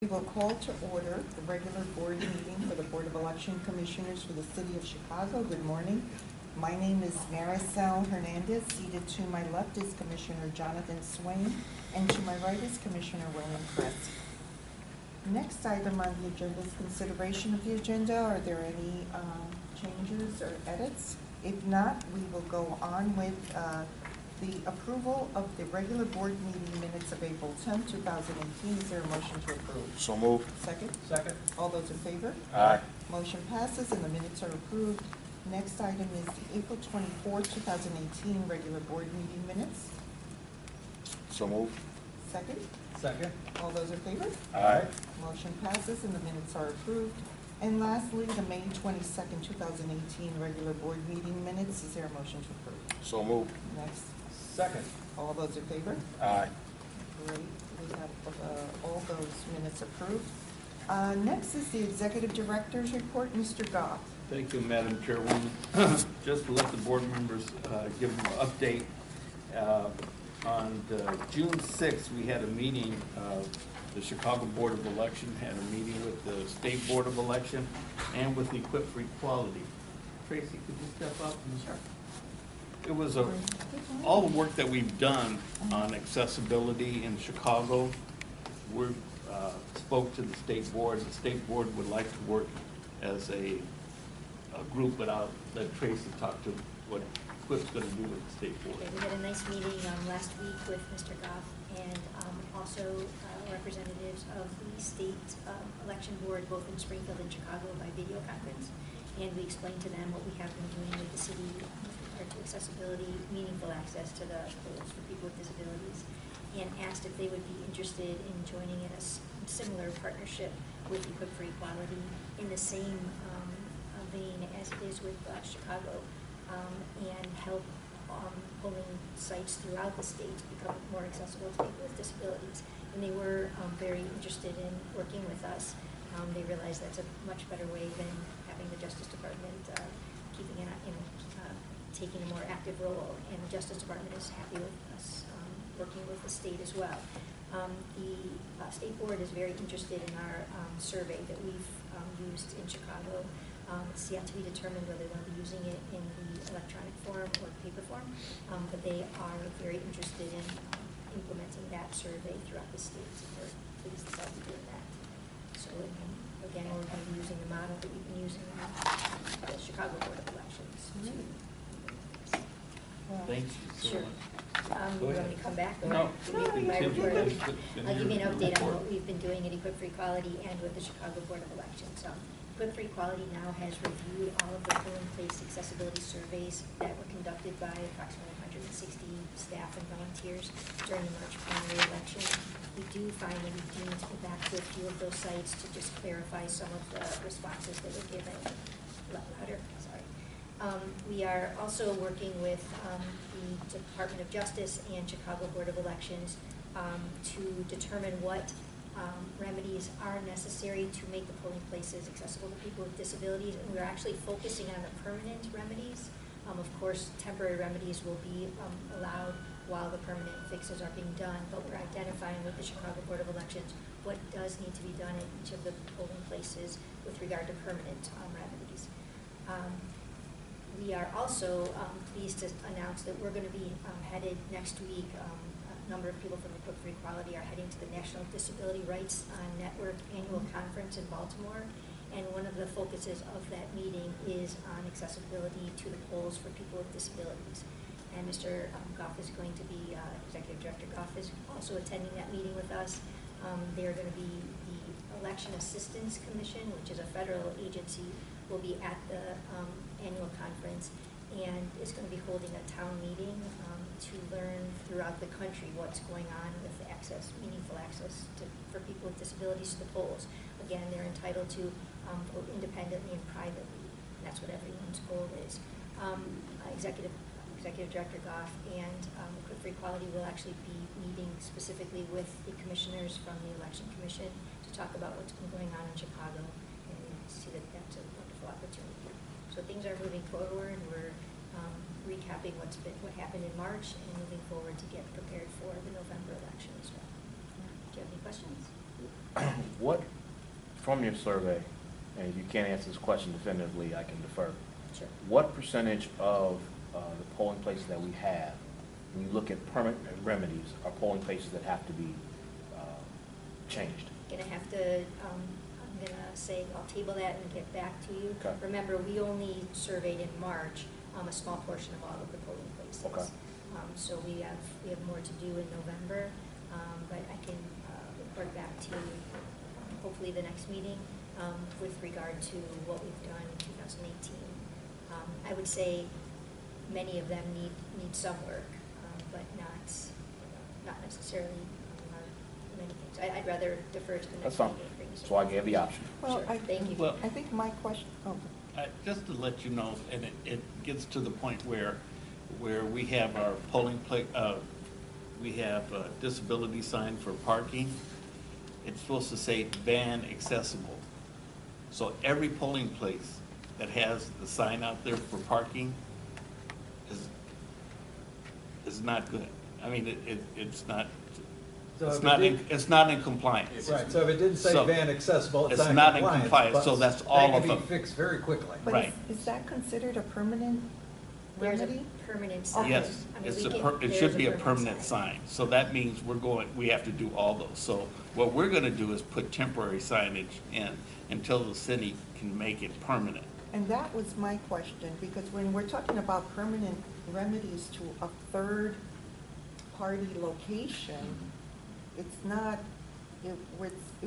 We will call to order the regular board meeting for the Board of Election Commissioners for the City of Chicago. Good morning. My name is Maricel Hernandez. Seated to my left is Commissioner Jonathan Swain, and to my right is Commissioner William Kress. Next item on the agenda is consideration of the agenda. Are there any changes or edits? If not, we will go on with the approval of the regular board meeting minutes of April 10, 2018. Is there a motion to approve? So moved. Second? Second. All those in favor? Aye. Motion passes and the minutes are approved. Next item is the April 24, 2018 regular board meeting minutes. So moved. Second? Second. All those in favor? Aye. Motion passes and the minutes are approved. And lastly, the May 22nd, 2018 regular board meeting minutes. Is there a motion to approve? So moved. Next. Second. All those in favor? Aye. Great. We have all those minutes approved. Next is the Executive Director's report. Mr. Gough. Thank you, Madam Chairwoman. Just to let the board members give them an update. On June 6th, we had a meeting. The Chicago Board of Election had a meeting with the State Board of Election and with Equip for Equality. Tracy, could you step up? Sure. It was all the work that we've done on accessibility in Chicago. We spoke to the State Board. The State Board would like to work as a group, but I'll let Tracy talk to what Equip's going to do with the State Board. Okay, we had a nice meeting last week with Mr. Gough and also representatives of the state election board, both in Springfield and Chicago, by video conference. And we explained to them what we have been doing with the city with regard to accessibility, meaningful access to the polls for people with disabilities, and asked if they would be interested in joining in a similar partnership with Equip for Equality in the same vein as it is with Chicago, and help polling sites throughout the state become more accessible to people with disabilities. And they were very interested in working with us. They realized that's a much better way than having the Justice Department keeping an, taking a more active role. And the Justice Department is happy with us working with the state as well. The State Board is very interested in our survey that we've used in Chicago. It's yet to be determined whether they'll be using it in the electronic form or paper form, but they are very interested in implementing that survey throughout the state, so we're pleased to be doing that. So again, we're going to be using the model that we've been using in the Chicago Board of Elections. Thank you so Sure. much. You want me to come back? Or No. I'll give you an update on what we've been doing at Equip for Equality and with the Chicago Board of Elections. Equip for Equality now has reviewed all of the polling place accessibility surveys that were conducted by approximately 160 staff and volunteers during the March primary election. We do find that we do need to go back to a few of those sites to just clarify some of the responses that were given. Louder, sorry. We are also working with the Department of Justice and Chicago Board of Elections to determine what remedies are necessary to make the polling places accessible to people with disabilities, and we're actually focusing on the permanent remedies. Of course, temporary remedies will be allowed while the permanent fixes are being done, but we're identifying with the Chicago Board of Elections what does need to be done in each of the polling places with regard to permanent remedies. We are also pleased to announce that we're going to be headed next week. A number of people from Equip for Equality are heading to the National Disability Rights Network annual conference in Baltimore, and one of the focuses of that meeting is on accessibility to the polls for people with disabilities. And Mr. Gough is going to be, Executive Director Gough is also attending that meeting with us. They're going to be the Election Assistance Commission, which is a federal agency, will be at the annual conference and is going to be holding a town meeting to learn throughout the country what's going on with access, meaningful access for people with disabilities to the polls. Again, they're entitled to vote independently and privately. And that's what everyone's goal is. Executive Director Gough and Equip for Equality will actually be meeting specifically with the commissioners from the Election Commission to talk about what's been going on in Chicago, and see that that's a wonderful opportunity. So things are moving forward. We're recapping what happened in March and moving forward to get prepared for the November election as well. Do you have any questions? What, from your survey, and if you can't answer this question definitively, I can defer. Sure. What percentage of the polling places that we have, when you look at permanent remedies, are polling places that have to be changed? Gonna have to, I'm gonna say, I'll table that and get back to you. Okay. Remember, we only surveyed in March, a small portion of all of the polling places. Okay. So we have more to do in November, but I can report back to you, hopefully the next meeting, with regard to what we've done in 2018. I would say many of them need some work, but not necessarily many things. I'd rather defer to the next That's fine. meeting. That's why I gave the option. Well, Sure. Thank you. Well, I think my question, oh, Just to let you know, and it gets to the point where we have our polling place, we have a disability sign for parking. It's supposed to say van accessible. So every polling place that has the sign out there for parking is not good. I mean, it's not, So it's if not, it in did- it's not in compliance. Right, so if it didn't say So, van accessible, it's it's not not in compliance. compliance, but so that's all of That them. can be fixed very quickly. but Right. is that considered a permanent There's a remedy? permanent sign. Yes, I mean, it's we can- it there's should be a permanent sign. So that means we have to do all those. So what we're gonna do is put temporary signage in until the city can make it permanent. And that was my question, because when we're talking about permanent remedies to a third-party location, it's not, it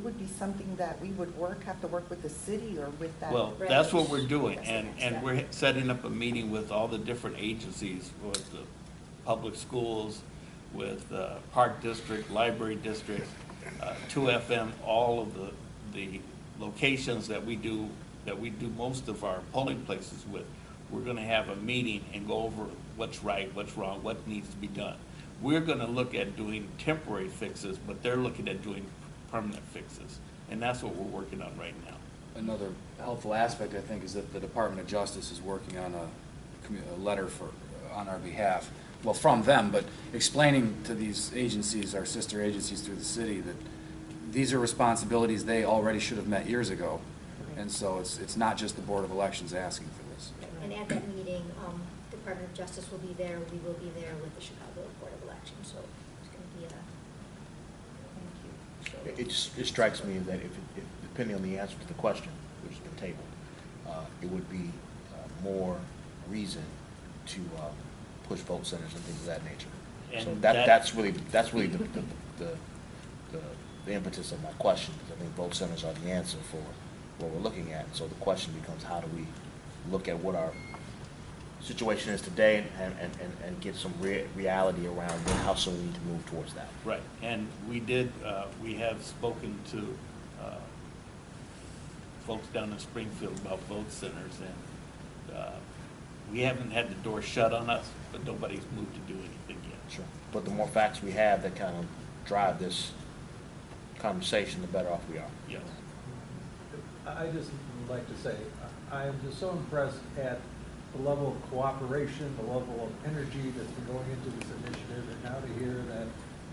would be something that we would have to work with the city or with that. Well, Right. that's what we're doing, That's the and, next and step. we're setting up a meeting with all the different agencies, with the public schools, with Park District, Library District, 2FM, all of the locations that we do most of our polling places with. We're gonna have a meeting and go over what's right, what's wrong, what needs to be done. We're gonna look at doing temporary fixes, but they're looking at doing permanent fixes, and that's what we're working on right now. Another helpful aspect, I think, is that the Department of Justice is working on a letter on our behalf, well, from them, but explaining to these agencies, our sister agencies through the city, that these are responsibilities they already should have met years ago. And so it's not just the Board of Elections asking for this. And at that meeting, Department of Justice will be there, we will be there with the Chicago Board of Elections, so it's gonna be a. It strikes me that if depending on the answer to the question, which has been tabled, it would be more reason to push vote centers and things of that nature. So And that's really the impetus of my question, because I think vote centers are the answer for what we're looking at. So the question becomes, how do we look at what our situation is today and get some reality around how soon we need to move towards that. Right, and we have spoken to folks down in Springfield about vote centers, and we haven't had the door shut on us, but nobody's moved to do anything yet. Sure. But the more facts we have that kind of drive this conversation, the better off we are. Yes. I just would like to say, I am just so impressed at the level of cooperation, the level of energy that's been going into this initiative, and now to hear that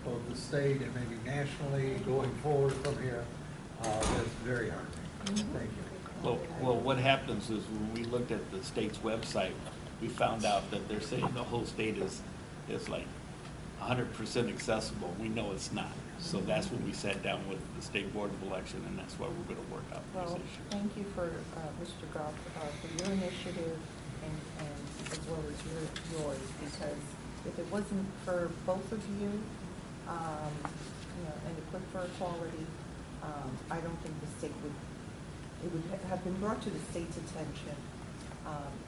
both the state and maybe nationally going forward from here, that's very heartening. Thank you. Well, what happens is when we looked at the state's website, we found out that they're saying the whole state is like 100% accessible. We know it's not. So that's when we sat down with the State Board of Election, and that's why we're going to work out these Well, issues. thank you for, Mr. Gough, for your initiative and as well as yours, because if it wasn't for both of you, and the Quick for Equality, I don't think the state it would have been brought to the state's attention,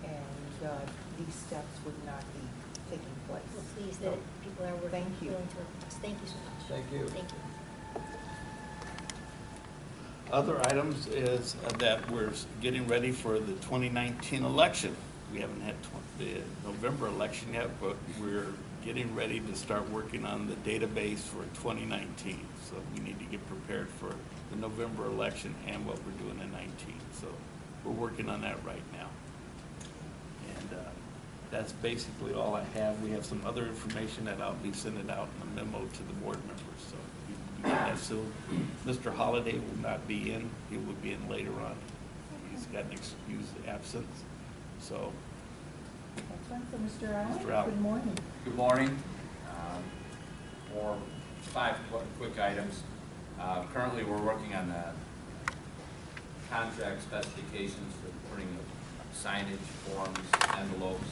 and these steps would not be taking place. We're pleased that people are working, Thank you. willing to work with us. Thank you so much. Thank you. Thank you. Other items is that we're getting ready for the 2019 election. We haven't had the November election yet, but we're getting ready to start working on the database for 2019. So we need to get prepared for the November election and what we're doing in 19. So we're working on that right now. And that's basically all I have. We have some other information that I'll be sending out in a memo to the board members. So begin that soon. Mr. Holliday will not be in. He will be in later on. He's got an excused absence. So, Excellent. So, Mr. Allen? Mr. Allen. Good morning. Good morning. For 5 quick items. Currently, we're working on the contract specifications for the printing of signage, forms, envelopes,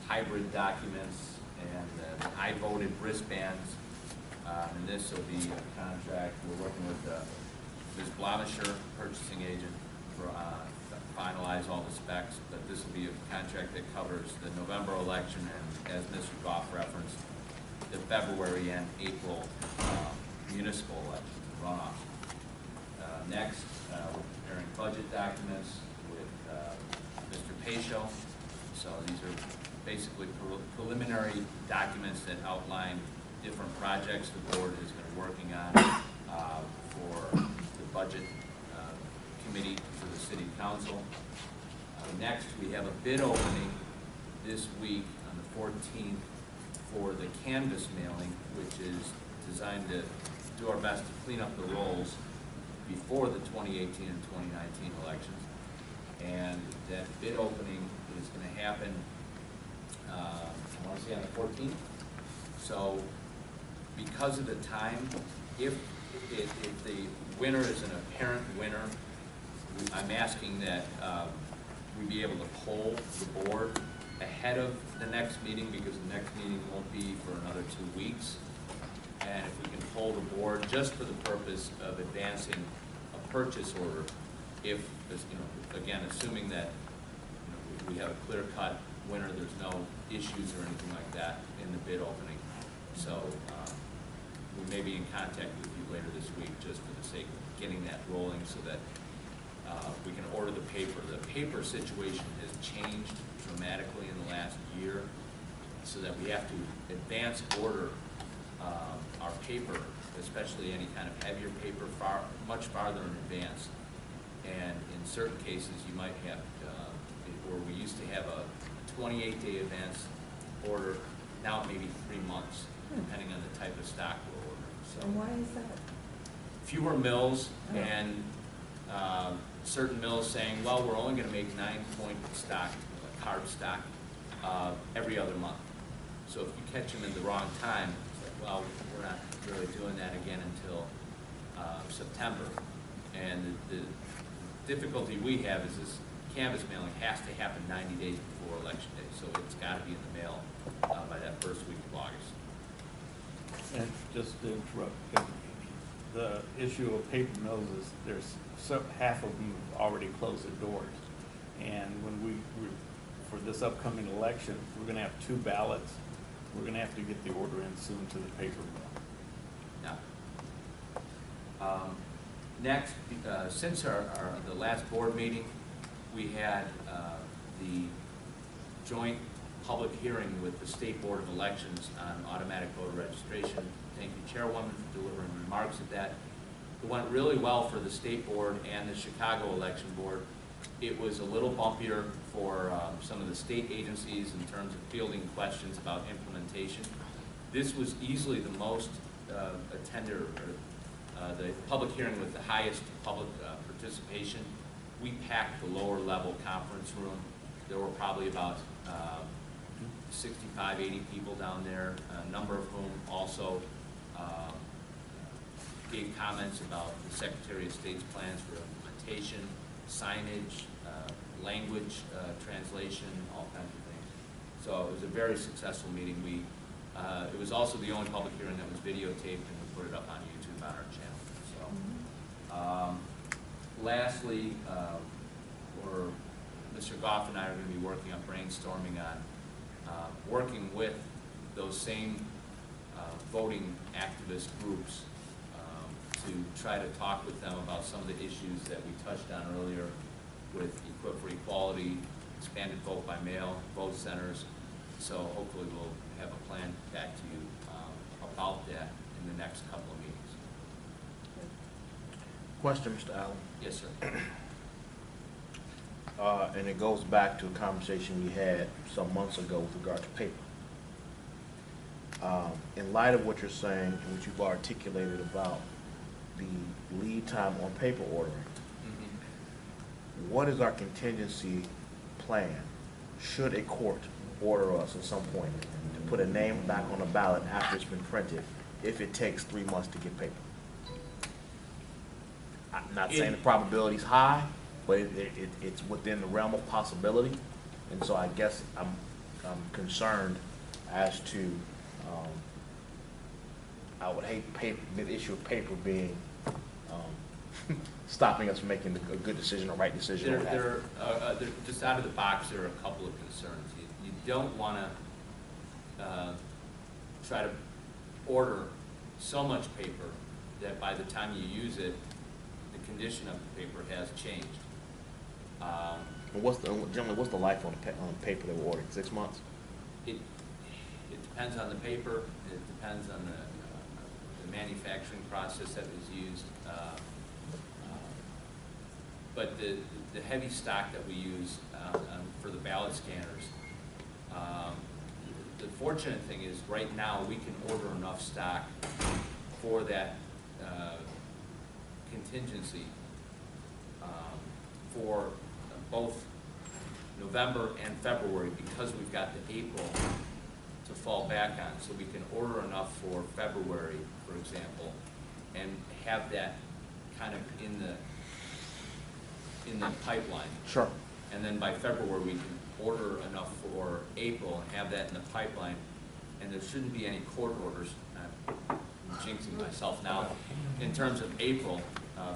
hybrid documents, and I voted wristbands. And this will be a contract. We're working with Ms. Blomisher, purchasing agent, for to finalize all the specs. But this will be a contract that covers the November election and, as Mr. Gough referenced, the February and April municipal elections and runoffs. Next, we're preparing budget documents with Mr. Pacho. So these are basically preliminary documents that outline different projects the board has been working on for the budget committee for the city council. Next, we have a bid opening this week on the 14th for the canvas mailing, which is designed to do our best to clean up the rolls before the 2018 and 2019 elections. And that bid opening is going to happen, I want to say on the 14th. So because of the time, if the winner is an apparent winner, I'm asking that we be able to poll the board ahead of the next meeting, because the next meeting won't be for another 2 weeks. And if we can poll the board just for the purpose of advancing a purchase order, if, again, assuming that we have a clear-cut winner, there's no issues or anything like that in the bid opening. So we may be in contact with you later this week just for the sake of getting that rolling so that we can order the paper. The paper situation has changed dramatically in the last year, so that we have to advance order our paper, especially any kind of heavier paper, much farther in advance. And in certain cases, you might have, where we used to have a 28-day advance order, now it may be 3 months, depending on the type of stock we're ordering. So, And why is that? fewer mills, and certain mills saying, well, we're only going to make 9-point stock, card stock, every other month. So if you catch them in the wrong time, it's like, well, we're not really doing that again until September. And the difficulty we have is this canvas mailing has to happen 90 days before election day, so it's got to be in the mail by that first week of August. And just to interrupt, the issue of paper mills is half of them have already closed their doors. And when for this upcoming election, we're going to have 2 ballots. We're going to have to get the order in soon to the paper mill. Now, next, since the last board meeting, we had the joint public hearing with the State Board of Elections on automatic voter registration. Thank you, Chairwoman, for delivering remarks at that. It went really well for the State Board and the Chicago Election Board. It was a little bumpier for some of the state agencies in terms of fielding questions about implementation. This was easily the most attended, the public hearing with the highest public participation. We packed the lower level conference room. There were probably about 65, 80 people down there, a number of whom also gave comments about the Secretary of State's plans for implementation, signage, language translation, all kinds of things. So it was a very successful meeting. It was also the only public hearing that was videotaped, and we put it up on YouTube on our channel. So, lastly, Mr. Gough and I are going to be working on brainstorming on working with those same voting activist groups to try to talk with them about some of the issues that we touched on earlier with Equip for Equality, expanded vote by mail, vote centers. So hopefully we'll have a plan back to you about that in the next couple of meetings. Question, Mr. Allen. Yes, sir. And it goes back to a conversation we had some months ago with regard to paper. in light of what you're saying and what you've articulated about the lead time on paper ordering, what is our contingency plan should a court order us at some point to put a name back on the ballot after it's been printed if it takes 3 months to get paper? I'm not saying the probability is high, but it's within the realm of possibility. And so I guess I'm concerned as to, I would hate the issue of paper being stopping us from making a good decision, a right decision. Just out of the box, there are a couple of concerns. You don't want to try to order so much paper that by the time you use it, the condition of the paper has changed. Generally, what's the life on the paper that we're ordering? 6 months? It depends on the paper. It depends on the manufacturing process that was used. But the heavy stock that we use for the ballot scanners, the fortunate thing is right now we can order enough stock for that contingency for both November and February, because we've got the April to fall back on. So we can order enough for February, for example, and have that kind of in the pipeline. Sure. And then by February, we can order enough for April and have that in the pipeline. And there shouldn't be any court orders. I'm jinxing myself now. In terms of April,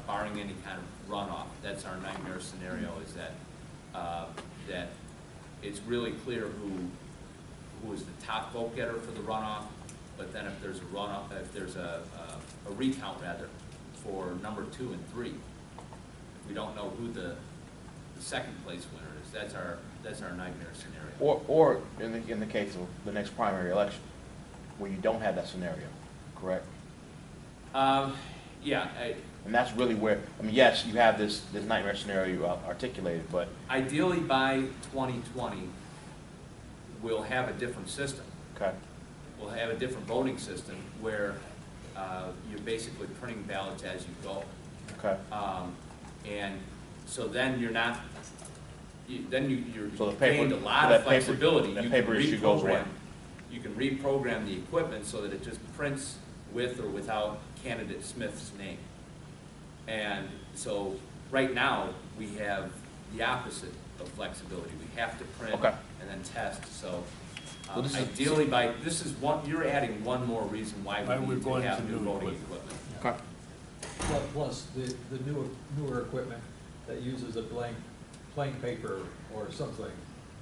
barring any kind of runoff, that's our nightmare scenario, is that that it's really clear who is the top vote getter for the runoff. But then if there's a runoff, if there's a recount rather for number 2 and 3, we don't know who the second place winner is. That's our nightmare scenario. Or in the case of the next primary election, where you don't have that scenario, correct? Yeah. And that's really where, I mean, yes, you have this nightmare scenario articulated, but Ideally, by 2020, we'll have a different system. okay. We'll have a different voting system where you're basically printing ballots as you go. Okay. And so then you're not, you're So the paper, gained a lot so that of flexibility. That You paper can issue goes away. You can reprogram the equipment so that it just prints with or without candidate Smith's name. And so right now, we have the opposite of flexibility. We have to print Okay. and then test. So Well, this is- ideally, you're adding one more reason why we need to have new voting equipment. Okay. Plus the newer equipment that uses a plain paper or something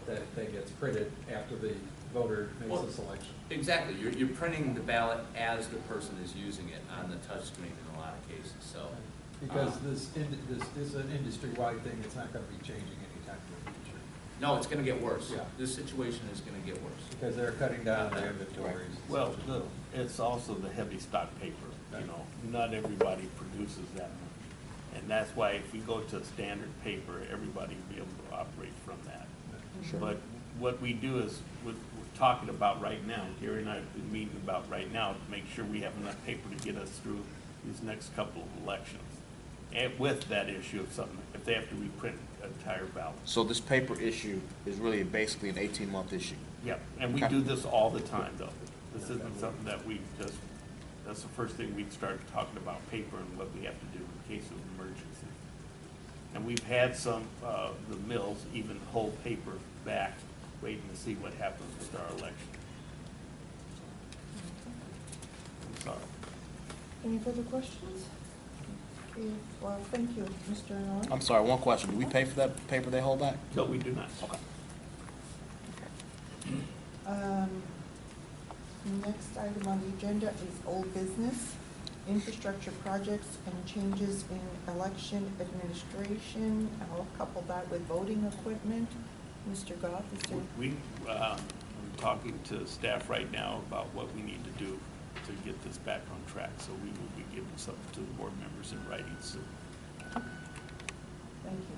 that gets printed after the voter makes a selection. Exactly. You're printing the ballot as the person is using it on the touch screen in a lot of cases. So Because this is an industry-wide thing, it's not going to be changing anytime in the future. no, it's going to get worse. Yeah. This situation is going to get worse. Because they're cutting down their inventories. Well, it's also the heavy stock paper, you know, not everybody produces that much. And that's why if we go to standard paper, everybody will be able to operate from that. Sure. But what we do is, we're talking about right now, Gary and I have been meeting about right now, to make sure we have enough paper to get us through these next couple of elections. And with that issue of something, if they have to reprint an entire ballot. So this paper issue is really basically an 18-month issue. Yep, and we Okay. do this all the time, though. This isn't something that we just, that's the first thing we started talking about, paper and what we have to do in case of emergency. And we've had some, the mills even hold paper back, waiting to see what happens with our election. I'm sorry. Any further questions? Okay, well, thank you, Mr. Nolan. I'm sorry, one question. Do we pay for that paper they hold back? No, we do not. Okay. Next item on the agenda is old business, infrastructure projects and changes in election administration. I'll couple that with voting equipment. Mr. Gough, is there? I'm talking to staff right now about what we need to do to get this back on track, so we will be giving something to the board members in writing soon. Thank you.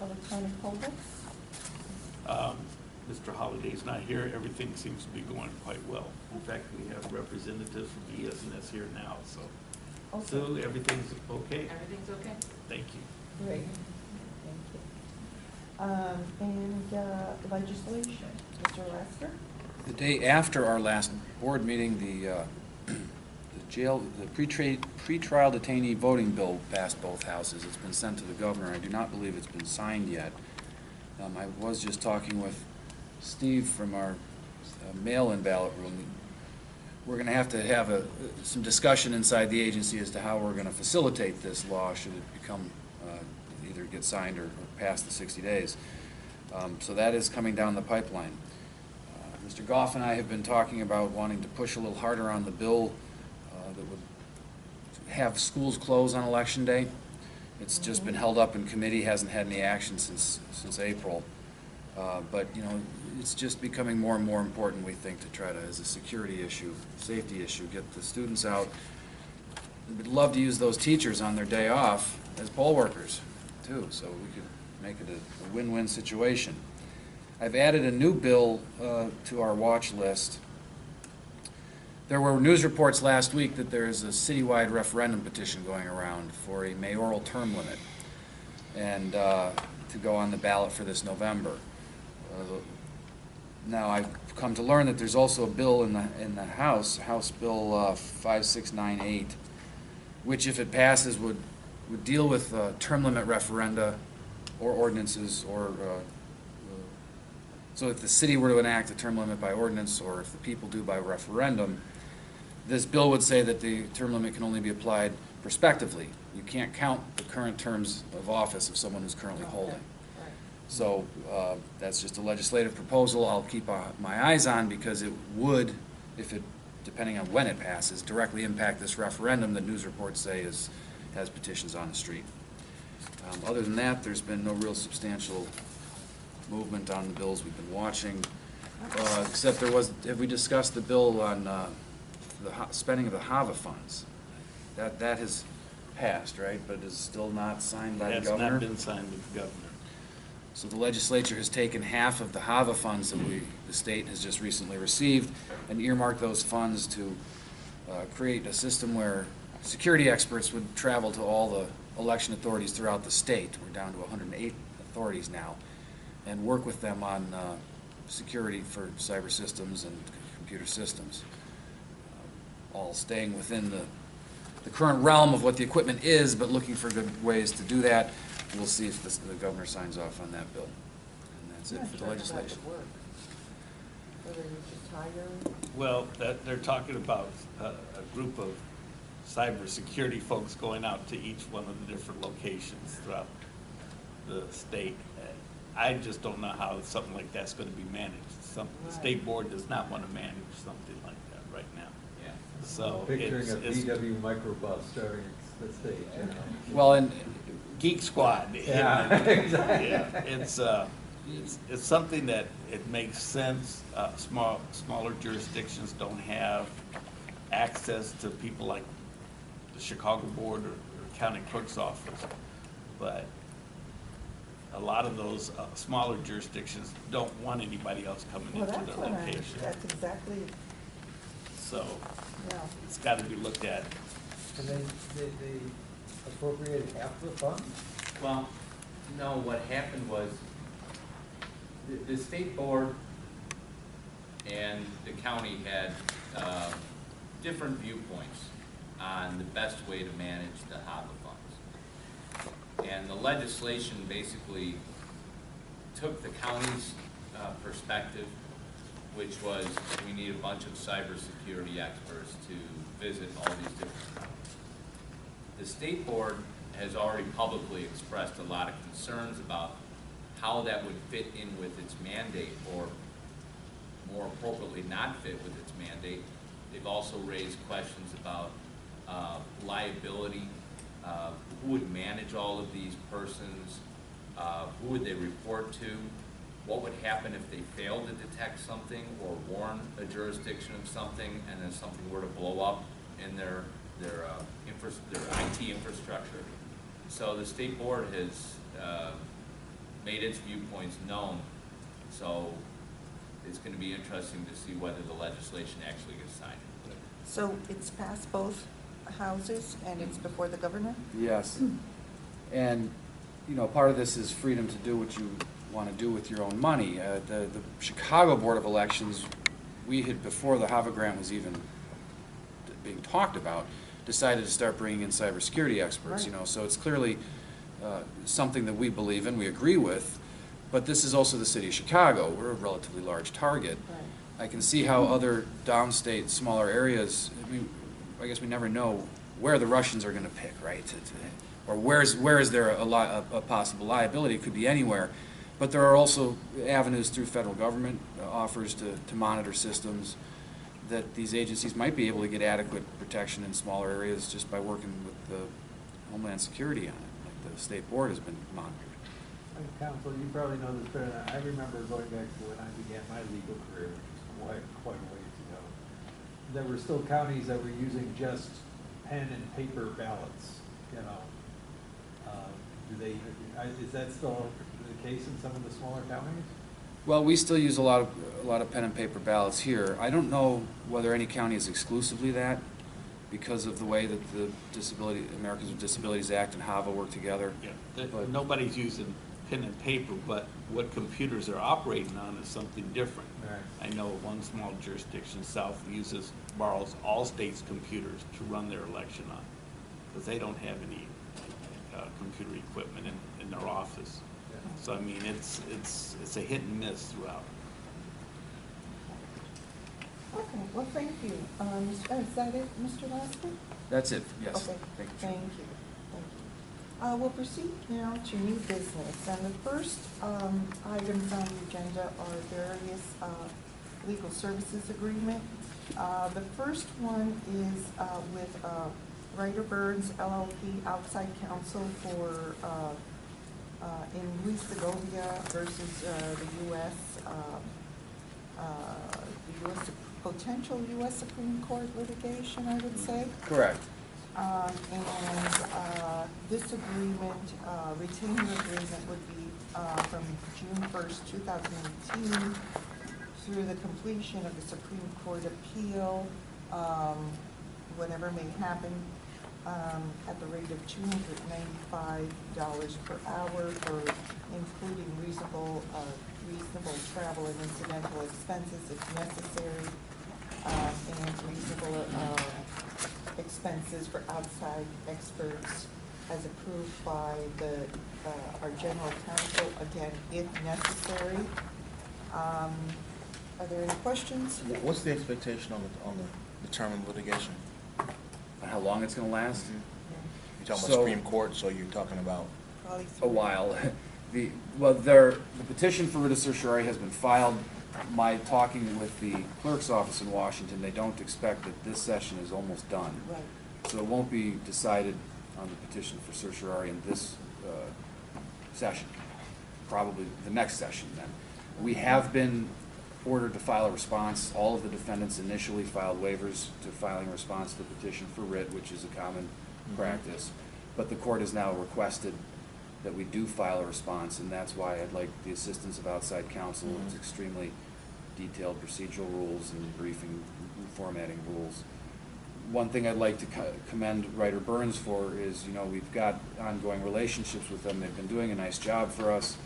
Electronic poll books? Mr. Holliday's not here, everything seems to be going quite well. In fact, we have representatives from ES&S here now, so. Okay. Sue, everything's okay? Everything's okay. Thank you. Great, thank you. And legislation, Mr. Lester? The day after our last board meeting, the pretrial detainee voting bill passed both houses. It's been sent to the governor. I do not believe it's been signed yet. I was just talking with Steve from our mail-in ballot room. We're going to have some discussion inside the agency as to how we're going to facilitate this law should it become either get signed or pass the 60 days. So that is coming down the pipeline. Mr. Gough and I have been talking about wanting to push a little harder on the bill that would have schools close on Election Day. It's just been held up in committee, hasn't had any action since April. But, you know, it's just becoming more and more important, we think, to try to, as a security issue, safety issue, get the students out. We'd love to use those teachers on their day off as poll workers, too, so we could make it a win-win situation. I've added a new bill to our watch list. There were news reports last week that there is a citywide referendum petition going around for a mayoral term limit and to go on the ballot for this November. Now I've come to learn that there's also a bill in the House Bill 5698, which if it passes would deal with term limit referenda or ordinances, or so if the city were to enact a term limit by ordinance, or if the people do by referendum, this bill would say that the term limit can only be applied prospectively. You can't count the current terms of office of someone who's currently holding. So that's just a legislative proposal I'll keep my eyes on, because it would, depending on when it passes, directly impact this referendum that news reports say has petitions on the street. Other than that, there's been no real substantial movement on the bills we've been watching, except have we discussed the bill on the spending of the HAVA funds? That has passed, right, but is still not signed by the governor? It has not been signed with the governor. So the legislature has taken half of the HAVA funds that the state has just recently received and earmarked those funds to create a system where security experts would travel to all the election authorities throughout the state. We're down to 108 authorities now, and work with them on security for cyber systems and computer systems, all staying within the current realm of what the equipment is, but looking for good ways to do that. We'll see if the governor signs off on that bill. And that's it for the legislation. Whether you just hire. Well, they're talking about a group of cybersecurity folks going out to each one of the different locations throughout the state. I just don't know how something like that's going to be managed. The state board does not want to manage something like that right now. Yeah. So Picturing a it's VW microbus driving the stage, you know. Well, and Geek Squad. Yeah, exactly. Yeah, it's something that it makes sense. Smaller jurisdictions don't have access to people like the Chicago Board or County Clerk's Office, but a lot of those smaller jurisdictions don't want anybody else coming into their location. That's exactly, So yeah. it's got to be looked at. And they appropriated half the funds? Well, no, what happened was the state board and the county had different viewpoints on the best way to manage the HAVA funds. And the legislation basically took the county's perspective, which was we need a bunch of cybersecurity experts to visit all these different counties. The state board has already publicly expressed a lot of concerns about how that would fit in with its mandate, or more appropriately not fit with its mandate. They've also raised questions about liability, who would manage all of these persons, who would they report to, what would happen if they failed to detect something or warn a jurisdiction of something, and then something were to blow up in their IT infrastructure. So the state board has made its viewpoints known. So it's gonna be interesting to see whether the legislation actually gets signed. So it's passed both houses and it's before the governor? Yes. And, you know, part of this is freedom to do what you want to do with your own money. The Chicago Board of Elections, we had, before the HAVA grant was even being talked about, decided to start bringing in cybersecurity experts, you know, so it's clearly something that we believe in, we agree with, but this is also the city of Chicago. We're a relatively large target. Right. I can see how other downstate, smaller areas, I guess we never know where the Russians are going to pick, right? Or where is there a possible liability? It could be anywhere. But there are also avenues through federal government offers to monitor systems that these agencies might be able to get adequate protection in smaller areas just by working with the Homeland Security on it, like the state board has been monitored. Counsel, you probably know this better than I remember going back to when I began my legal career, which is quite a ways ago. There were still counties that were using just pen and paper ballots, you know. Is that still the case in some of the smaller counties? Well, we still use a lot of pen and paper ballots here. I don't know whether any county is exclusively that, because of the way that the Americans with Disabilities Act and HAVA work together. Yeah, But nobody's using pen and paper, but what computers are operating on is something different. Right. I know one small jurisdiction south borrows all states' computers to run their election on, because they don't have any computer equipment in their office. Yeah. So I mean, it's a hit and miss throughout. Okay, well, thank you. Is that it, Mr. Lasker? that's it, yes. Okay, Thank you. thank you. Thank you. We'll proceed now to new business. And the first items on the agenda are various legal services agreement. The first one is with Ryder Burns LLP, outside counsel for in Luis Segovia versus the U.S. Potential U.S. Supreme Court litigation, I would say. Correct. And this agreement, retainer agreement, would be from June 1st, 2018 through the completion of the Supreme Court appeal, whatever may happen, at the rate of $295 per hour for including reasonable travel and incidental expenses if necessary, and reasonable expenses for outside experts as approved by our general counsel, again, if necessary. Are there any questions? What's the expectation on the term of litigation? How long it's going to last? You're talking So- about Supreme Court, so you're talking about, Probably A while. The petition for writ of certiorari has been filed. My talking with the clerk's office in Washington, they don't expect that this session is almost done. Right. So it won't be decided on the petition for certiorari in this session, probably the next session then. We have been ordered to file a response. All of the defendants initially filed waivers to filing a response to the petition for writ, which is a common practice. But the court has now requested that we do file a response, and that's why I'd like the assistance of outside counsel. It's extremely detailed procedural rules and briefing formatting rules. One thing I'd like to commend Ryder Burns for is, you know, we've got ongoing relationships with them. They've been doing a nice job for us.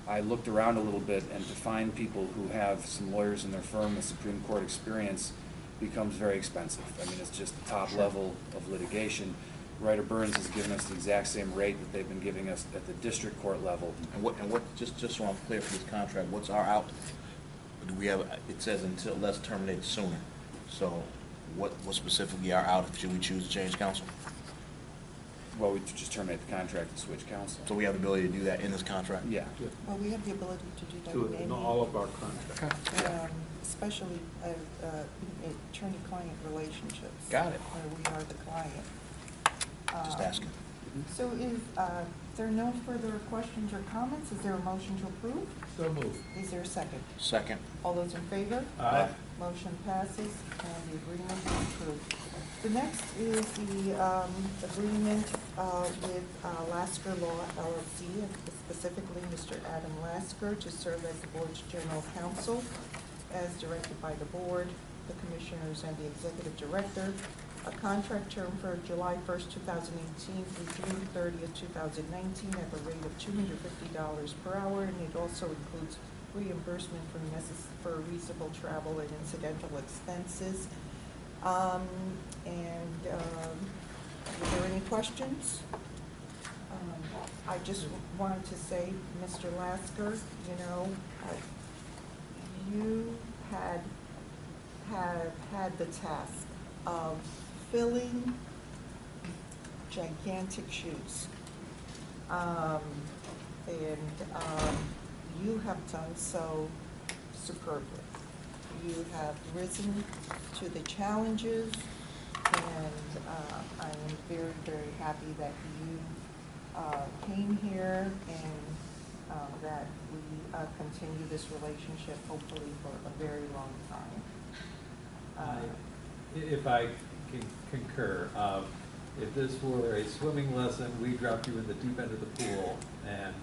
I looked around a little bit, and to find people who have some lawyers in their firm with Supreme Court experience becomes very expensive. I mean, it's just the top level of litigation. Ryder Burns has given us the exact same rate that they've been giving us at the district court level. and what, just so I'm clear for this contract, what's our out? Do we have, it says unless terminated sooner. So what specifically are out should we choose to change counsel? Well, we just terminate the contract and switch counsel. So we have the ability to do that in this contract? Yeah. Well, we have the ability to do that To in all of our contracts. especially attorney-client relationships. Got it. Where we are the client. Just asking. So is there no further questions or comments? Is there a motion to approve? So moved. Is there a second? Second. All those in favor? Aye. Motion passes and the agreement is approved. The next is the agreement with Lasker Law LLC, and specifically Mr. Adam Lasker, to serve as the board's general counsel as directed by the board, the commissioners, and the executive director. A contract term for July 1st, 2018 through June 30th, 2019 at the rate of $250 per hour, and it also includes reimbursement for reasonable travel and incidental expenses. Are there any questions? I just wanted to say, Mr. Lasker, you know, you have had the task of filling gigantic shoes. You have done so superbly. You have risen to the challenges, and I am very, very happy that you came here and that we continue this relationship hopefully for a very long time. If I can concur, if this were a swimming lesson, we dropped you in the deep end of the pool, and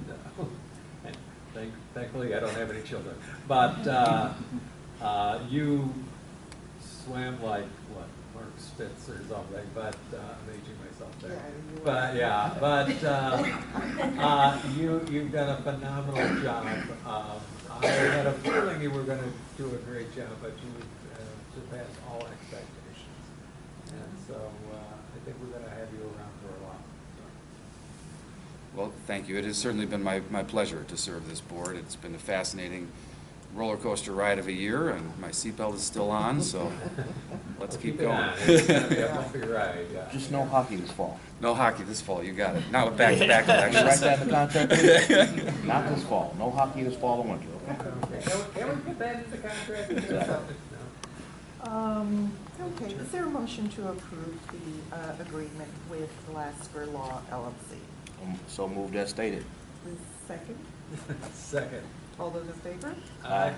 thankfully I don't have any children, but you swam like, what, Mark Spitz or something, but I'm aging myself there. You've done a phenomenal job. I had a feeling you were going to do a great job, but you surpassed all expectations. And so I think we're going to have you around for a while. Well, thank you. It has certainly been my pleasure to serve this board. It's been a fascinating roller coaster ride of a year, and my seatbelt is still on, so let's keep going. It's going to be a bumpy ride, yeah. Just no hockey this fall. No hockey this fall, you got it. Not with back-to-back elections. Write that in the contract, please? Not this fall. No hockey this fall or winter, okay? Can we put that in the contract? Okay, is there a motion to approve the agreement with Lasker Law LLC? So moved as stated. Second? Second. All those in favor? Aye.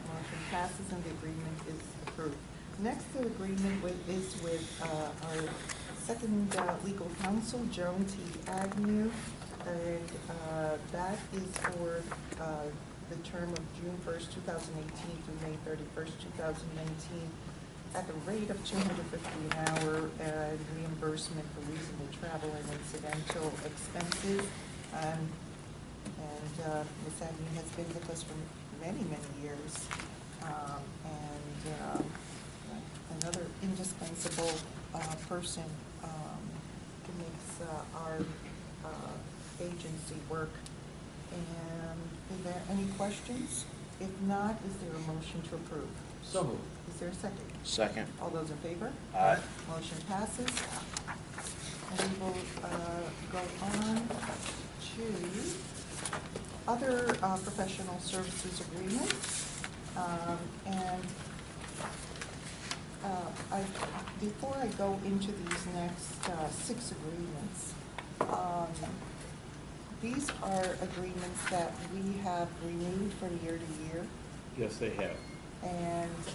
Motion passes and the agreement is approved. Next, the agreement is with our second legal counsel, Joan T. Agnew, and that is for the term of June 1st, 2018 through May 31st, 2019, at the rate of $250 an hour and reimbursement for reasonable travel and incidental expenses. Ms. Agnew has been with us for many, many years, and another indispensable person who makes our agency work. And is there any questions? If not, is there a motion to approve? So moved. Is there a second? Second. All those in favor? Aye. Motion passes. And we will go on to other professional services agreements. Before I go into these next 6 agreements, these are agreements that we have renewed from year to year. Yes, they have. And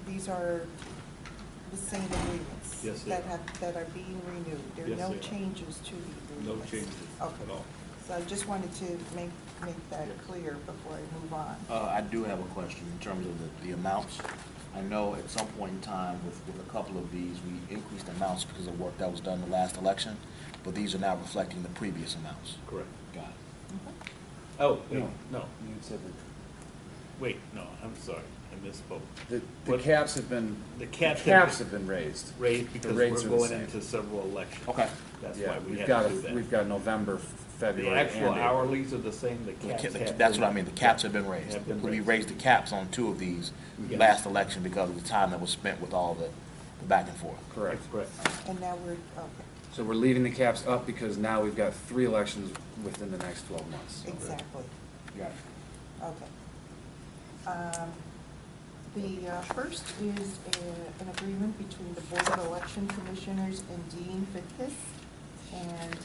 these are the same agreements. Yes, they that are. that are being renewed. There are Yes, no they are. changes to the No agreements. changes Okay. at all. So I just wanted to make that clear before I move on. I do have a question in terms of the amounts. I know at some point in time with a couple of these, we increased the amounts because of work that was done in the last election, but these are now reflecting the previous amounts. Correct. Got it. Okay. Oh, wait, no, You said wait, no, I'm sorry, I misspoke. the What- caps have been, The the caps caps have been raised. raised because rates we're are the going same. into several elections. Okay. That's Yeah, why we we've had got to do that. We've got November, The February, actual and April. hourlies are the same, the caps have. That's what I mean, the caps have been raised. Have been We raised. raised the caps on 2 of these Yes. last election because of the time that was spent with all the back and forth. Correct. Correct. And now we're, okay, So we're leaving the caps up because now we've got 3 elections within the next 12 months. exactly, Got it. okay. The first is an agreement between the Board of Election Commissioners and Dean Fitkiss, and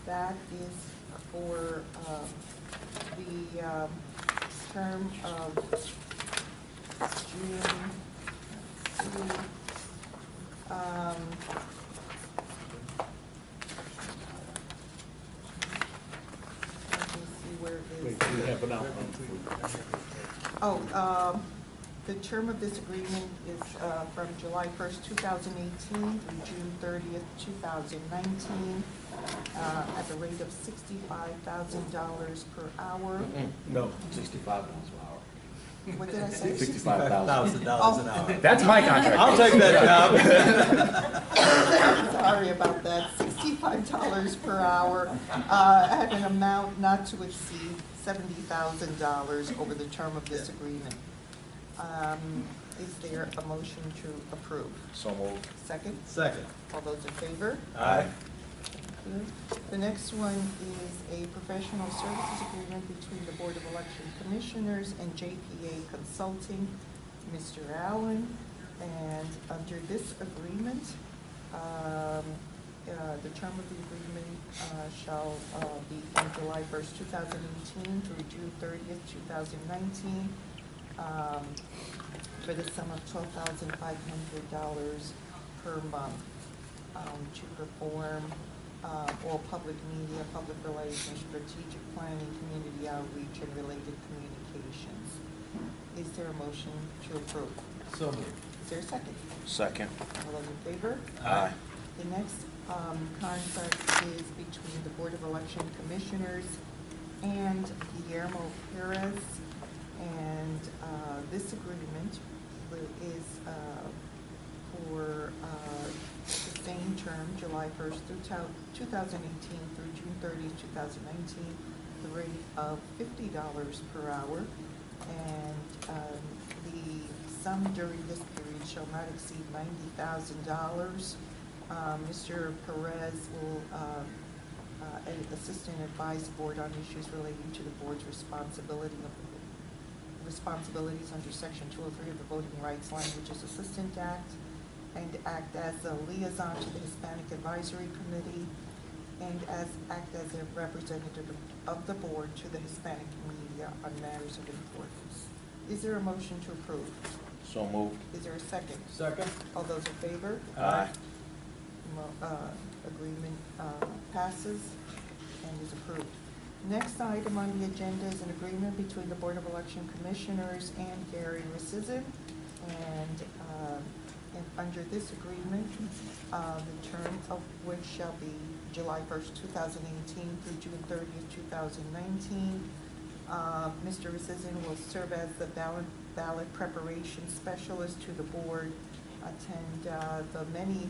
that is for the term of June, let's see, have an outline. The term of this agreement is from July 1st, 2018 through June 30th, 2019, at the rate of $65,000 per hour. No. $65 an hour. What did I say? $65,000 an hour. That's my contract. I'll take that job. Sorry about that, $65 per hour, at an amount not to exceed $70,000 over the term of this agreement. Is there a motion to approve? So moved. Second? Second. All those in favor? Aye. The next one is a professional services agreement between the Board of Election Commissioners and JPA Consulting, Mr. Allen. And under this agreement, the term of the agreement shall be from July 1st, 2018 through June 30th, 2019, for the sum of $12,500 per month to perform all public media, public relations, strategic planning, community outreach, and related communications. Is there a motion to approve? So moved. Is there a second? Second. All those in favor? Aye. The next contract is between the Board of Election Commissioners and Guillermo Perez. And this agreement is for the same term, July 1st through 2018 through June 30th, 2019, the rate of $50 per hour. And the sum during this period shall not exceed $90,000. Mr. Perez will assist and advise the board on issues relating to the board's responsibilities under Section 203 of the Voting Rights Languages Assistant Act, and act as a liaison to the Hispanic Advisory Committee, and act as a representative of the board to the Hispanic media on matters of importance. Is there a motion to approve? So moved. Is there a second? Second. All those in favor? Aye. Agreement passes and is approved. Next item on the agenda is an agreement between the Board of Election Commissioners and Gary Recisin. And under this agreement, the term of which shall be July 1st, 2018 through June 30th, 2019. Mr. Recisin will serve as the ballot preparation specialist to the board, attend the many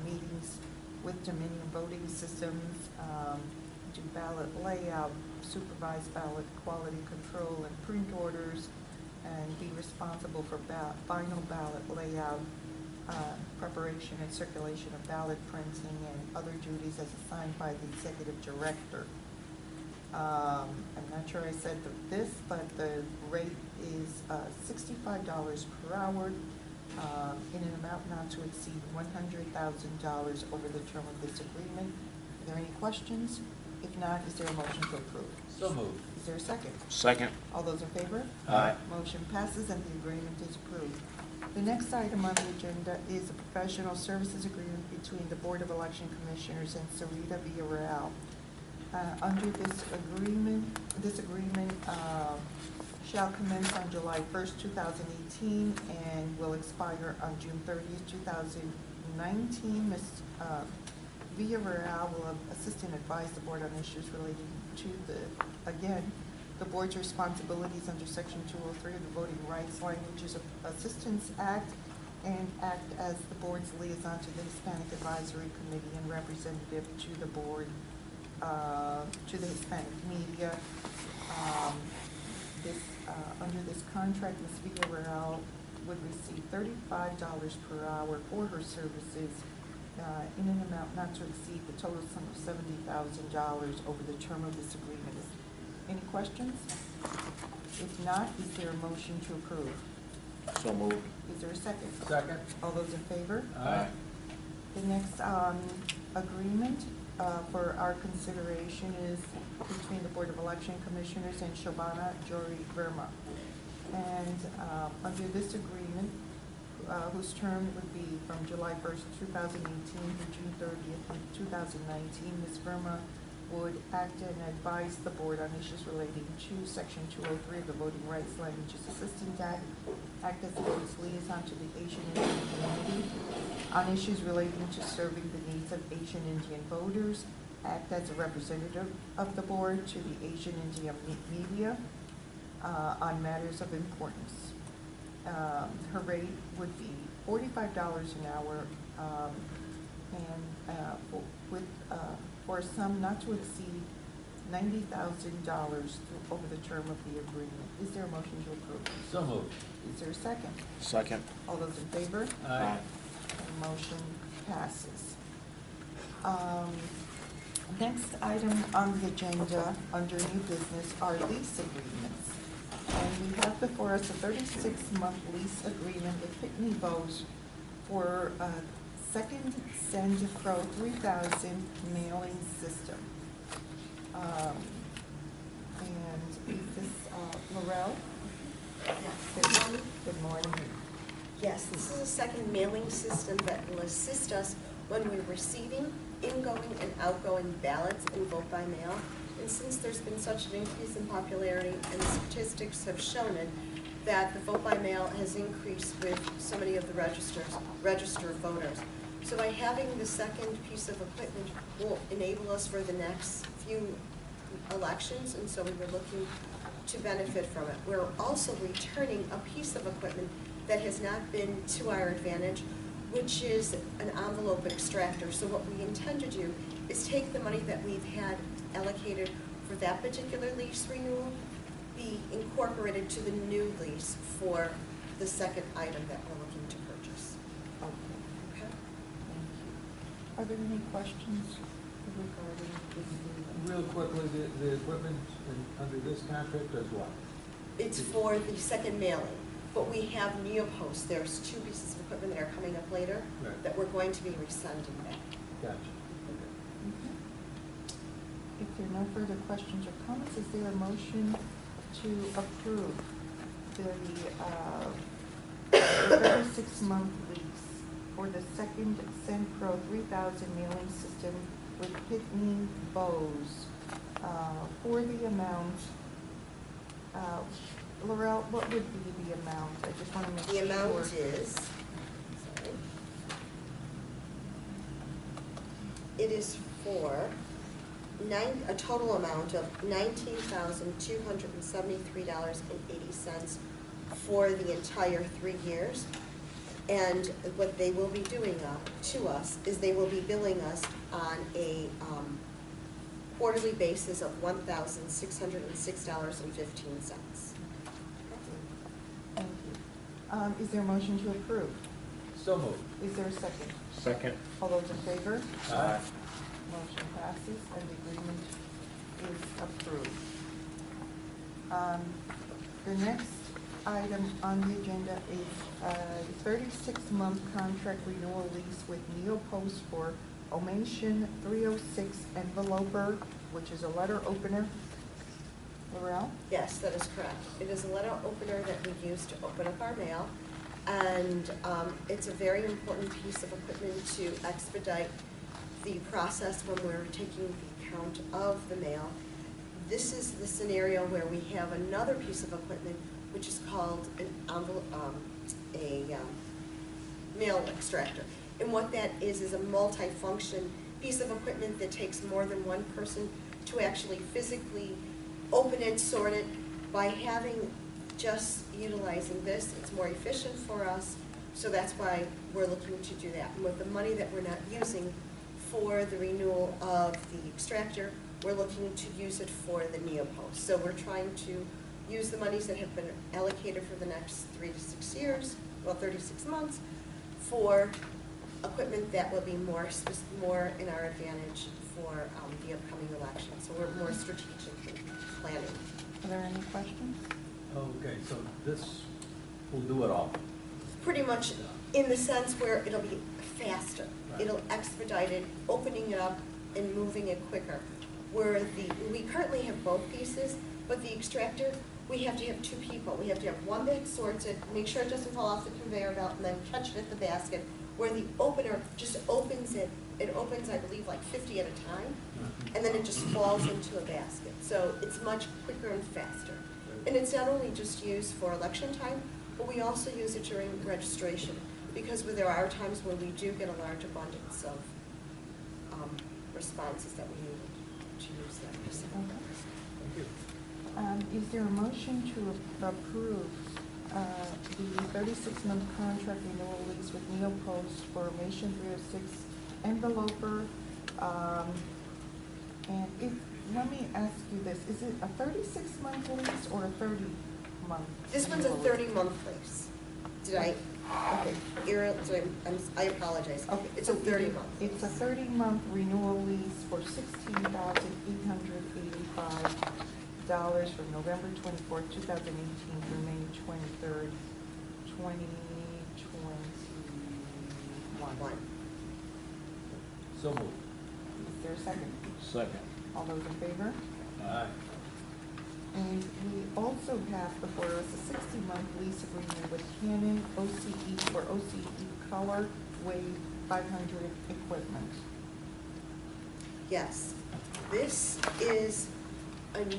meetings with Dominion Voting Systems, do ballot layout, supervise ballot quality control and print orders, and be responsible for final ballot layout, preparation and circulation of ballot printing, and other duties as assigned by the Executive Director. I'm not sure I said this, but the rate is $65 per hour in an amount not to exceed $100,000 over the term of this agreement. Are there any questions? If not, is there a motion to approve? So moved. Is there a second? Second. All those in favor? Aye. Motion passes and the agreement is approved. The next item on the agenda is a professional services agreement between the Board of Election Commissioners and Sarita Villarreal. Under this agreement shall commence on July 1st, 2018 and will expire on June 30th, 2019. Ms. Villarreal will assist and advise the board on issues relating to the board's responsibilities under Section 203 of the Voting Rights Languages Assistance Act, and act as the board's liaison to the Hispanic Advisory Committee and representative to the board, to the Hispanic media. Under this contract, Ms. Villarreal would receive $35 per hour for her services in an amount not to exceed the total sum of $70,000 over the term of this agreement. Any questions? If not, is there a motion to approve? So moved. Is there a second? Second. All those in favor? Aye. The next agreement for our consideration is between the Board of Election Commissioners and Shobana Jory Verma. And under this agreement, whose term would be from July 1st, 2018 to June 30th, 2019, Ms. Verma would act and advise the board on issues relating to Section 203 of the Voting Rights Languages Assistance Act, act as the board's liaison to the Asian Indian community on issues relating to serving the needs of Asian Indian voters, act as a representative of the board to the Asian Indian media on matters of importance. Her rate would be $45 an hour for a sum not to exceed $90,000 over the term of the agreement. Is there a motion to approve? So moved. Is there a second? Second. All those in favor? Aye. The motion passes. Next item on the agenda under new business are lease agreements. And we have before us a 36-month lease agreement with Pitney Bowes for a second Send Pro 3000 mailing system. And is this Laurel? Yes. Good morning. Yes, this is a second mailing system that will assist us when we're receiving ingoing and outgoing ballots and vote by mail. And since there's been such an increase in popularity and statistics have shown it, that the vote by mail has increased with so many of the registered voters. So by having the second piece of equipment will enable us for the next few elections, and so we were looking to benefit from it. We're also returning a piece of equipment that has not been to our advantage, which is an envelope extractor. So what we intend to do is take the money that we've had allocated for that particular lease renewal, be incorporated to the new lease for the second item that we're looking to purchase. Okay. Okay? Thank you. Are there any questions regarding this agreement? Real quickly, the equipment under this contract does what? It's for the second mailing, but we have neopost. There's two pieces of equipment that are coming up later Right. that we're going to be resending back. Gotcha. Okay. If there are no further questions or comments, is there a motion to approve the 36-month lease for the second Send Pro 3000 mailing system with Pitney Bowes for the amount, Laurel, what would be the amount? I just want to make sure. The amount is, sorry, it is for a total amount of $19,273.80 for the entire 3 years. And what they will be doing to us is they will be billing us on a quarterly basis of $1,606.15. Thank you. Is there a motion to approve? So moved. Is there a second? Second. All those in favor? Aye. Motion passes and the agreement is approved. The next item on the agenda is a 36-month contract renewal lease with Neopost for Omation 306 enveloper, which is a letter opener. Laurel? Yes, that is correct. It is a letter opener that we use to open up our mail, and it's a very important piece of equipment to expedite the process when we're taking the count of the mail. This is the scenario where we have another piece of equipment which is called an envelope, mail extractor. And what that is a multi-function piece of equipment that takes more than one person to actually physically open it, sort it. By having just utilizing this, it's more efficient for us, so that's why we're looking to do that. And with the money that we're not using for the renewal of the extractor, we're looking to use it for the Neopost. So we're trying to use the monies that have been allocated for the next 3 to 6 years, well, 36 months, for equipment that will be more in our advantage for the upcoming election. So we're more strategically planning. Are there any questions? Okay, so this will do it all. Pretty much in the sense where it'll be faster. Right. It'll expedite it, opening it up and moving it quicker. Where we currently have both pieces, but the extractor, we have to have 2 people. We have to have one that sorts it, make sure it doesn't fall off the conveyor belt, and then catch it at the basket, where the opener just opens it. It opens, I believe, like 50 at a time. and then it just falls into a basket. So it's much quicker and faster. And it's not only just used for election time, but we also use it during registration, because there are times when we do get a large abundance of responses that we need to use that. Thank you. Is there a motion to approve the 36-month contract renewal lease with Neopost for Formation 306 enveloper? And let me ask you this, is it a 36-month lease or a 30-month? This one's a 30-month lease. Did I, okay, I apologize. Okay, It's a 30-month. It's a 30-month renewal lease for $16,885 from November 24th, 2018 through May 23rd, 2021. So moved. Is there a second? Second. All those in favor? Aye. And we also have before us a 60-month lease agreement with Canon OCE for OCE Color Wave 500 equipment. Yes, this is an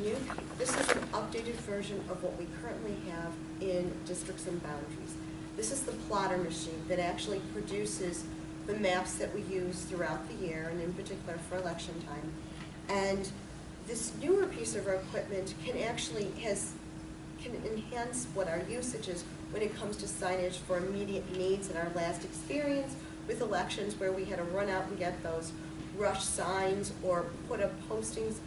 updated version of what we currently have in districts and boundaries. This is the plotter machine that actually produces the maps that we use throughout the year, and in particular for election time. And this newer piece of our equipment can enhance what our usage is when it comes to signage for immediate needs. In our last experience with elections, where we had to run out and get those rush signs or put up postings,